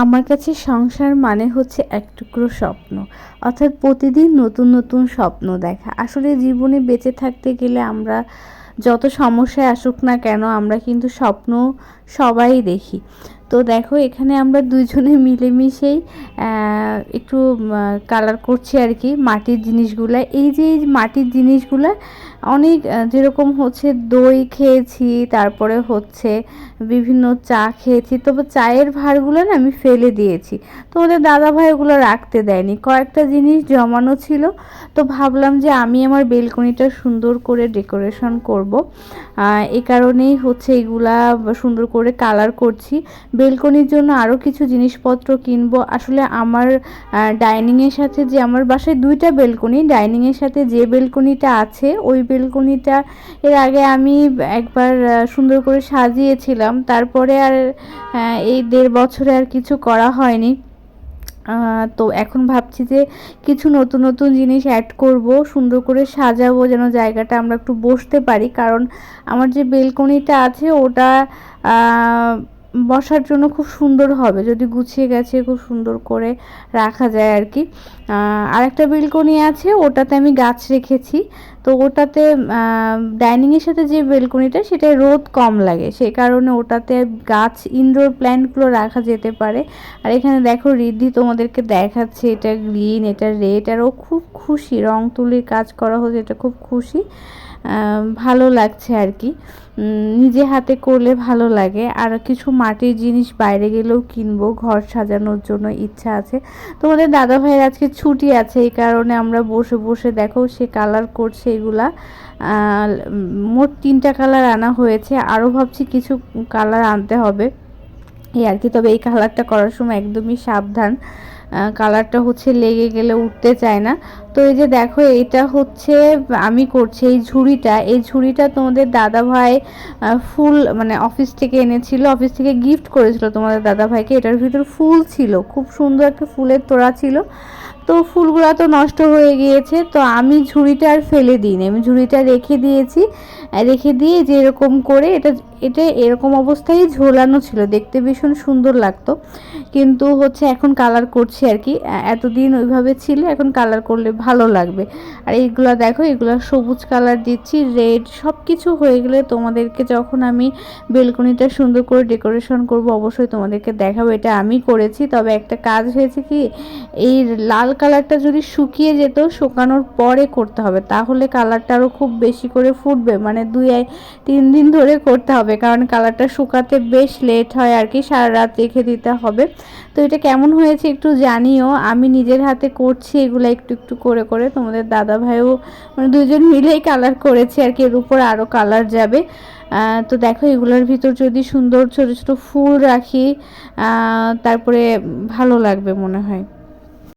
আমার কাছে সংসার মানে হচ্ছে এক টুকরো স্বপ্ন। অর্থাৎ প্রতিদিন নতুন নতুন স্বপ্ন দেখা। আসলে জীবনে বেঁচে থাকতে গেলে আমরা যত সমস্যায় আসুক না কেন আমরা কিন্তু স্বপ্ন সবাই দেখি। তো দেখো এখানে আমরা দুইজনে মিলেমিশেই একটু কালার করছি আর কি মাটির জিনিসগুলা। এই যে মাটির জিনিসগুলা অনেক যেরকম হচ্ছে দই খেয়েছি, তারপরে হচ্ছে বিভিন্ন চা খেয়েছি, তবে চায়ের ভাঁড়গুলো না আমি ফেলে দিয়েছি। তো ওদের দাদাভাই ওগুলো রাখতে দেয়নি, কয়েকটা জিনিস জমানো ছিল। তো ভাবলাম যে আমি আমার বেলকনিটা সুন্দর করে ডেকোরেশন করব, এই কারণেই হচ্ছে এগুলা সুন্দর করে কালার করছি। বেলকনির জন্য আরও কিছু জিনিসপত্র কিনবো। আসলে আমার ডাইনিংয়ের সাথে যে আমার বাসায় দুইটা বেলকনি, ডাইনিংয়ের সাথে যে বেলকনিটা আছে ওই বেলকনিটা এর আগে আমি একবার সুন্দর করে সাজিয়েছিলাম, তারপরে আর এই 1.5 বছরে আর কিছু করা হয়নি। তো এখন ভাবছি যে কিছু নতুন নতুন জিনিস অ্যাড করব, সুন্দর করে সাজাবো যেন জায়গাটা আমরা একটু বসতে পারি। কারণ আমার যে বেলকনিটা আছে ওটা বসার জন্য খুব সুন্দর হবে যদি গুছিয়ে গেছে খুব সুন্দর করে রাখা যায় আর কি। আর একটা বেলকনি আছে ওটাতে আমি গাছ রেখেছি। তো ওটাতে ডাইনিংয়ের সাথে যে বেলকনিটা সেটায় রোদ কম লাগে, সেই কারণে ওটাতে গাছ ইনডোর প্ল্যান্টগুলো রাখা যেতে পারে। আর এখানে দেখো রিদ্ধি তোমাদেরকে দেখাচ্ছে, এটা গ্রিন, এটা রেড, আর ও খুব খুশি, রং তুলির কাজ করা হচ্ছে, এটা খুব খুশি, ভালো লাগছে আর কি। নিজে হাতে করলে ভালো লাগে। আর কিছু মাটির জিনিস বাইরে গেলেও কিনবো, ঘর সাজানোর জন্য ইচ্ছা আছে। তোমাদের দাদা ভাইয়ের আজকে ছুটি আছে, এই কারণে আমরা বসে বসে দেখো সে কালার করছে এগুলা। মোট 3টা কালার আনা হয়েছে, আরও ভাবছি কিছু কালার আনতে হবে এই আর কি। তবে এই কালারটা করার সময় একদমই সাবধান, কালারটা হচ্ছে লেগে গেলে উঠতে চায় না। তো এই যে দেখো এটা হচ্ছে আমি করছি এই ঝুড়িটা। এই ঝুড়িটা তোমাদের দাদা ভাই ফুল মানে অফিস থেকে এনেছিল, অফিস থেকে গিফট করেছিল তোমাদের দাদা ভাইকে। এটার ভিতর ফুল ছিল, খুব সুন্দর একটা ফুলের তোড়া ছিল। তো ফুলগুলো তো নষ্ট হয়ে গিয়েছে, তো আমি ঝুড়িটা আর ফেলে দিইনি, আমি ঝুড়িটা রেখে দিয়েছি। রেখে দিয়ে যে এরকম করে এটা এটা এরকম অবস্থায় ঝোলানো ছিল, দেখতে ভীষণ সুন্দর লাগতো। কিন্তু হচ্ছে এখন কালার করছি আর কি, এতদিন ওইভাবে ছিল, এখন কালার করলে ভালো লাগবে। আর এইগুলো দেখো এগুলো সবুজ কালার দিচ্ছি, রেড, সব কিছু হয়ে গেলে তোমাদেরকে যখন আমি বেলকনিটা সুন্দর করে ডেকোরেশন করব অবশ্যই তোমাদেরকে দেখাবো। এটা আমি করেছি, তবে একটা কাজ হয়েছে কি, এই লাল কালারটা যদি শুকিয়ে যেত, শুকানোর পরে করতে হবে, তাহলে কালারটা আরও খুব বেশি করে ফুটবে। মানে 2-3 দিন ধরে করতে হবে, কারণ কালারটা শুকাতে বেশ লেট হয় আর কি, সারা রাত রেখে দিতে হবে। তো এটা কেমন হয়েছে একটু জানিও, আমি নিজের হাতে করছি এগুলো একটু একটু করে করে। তোমাদের দাদা ভাইও মানে দুজন মিলেই কালার করেছে আর কি, এর উপর আরও কালার যাবে। তো দেখো এগুলোর ভিতর যদি সুন্দর ছোট ছোট ফুল রাখি তারপরে ভালো লাগবে মনে হয়।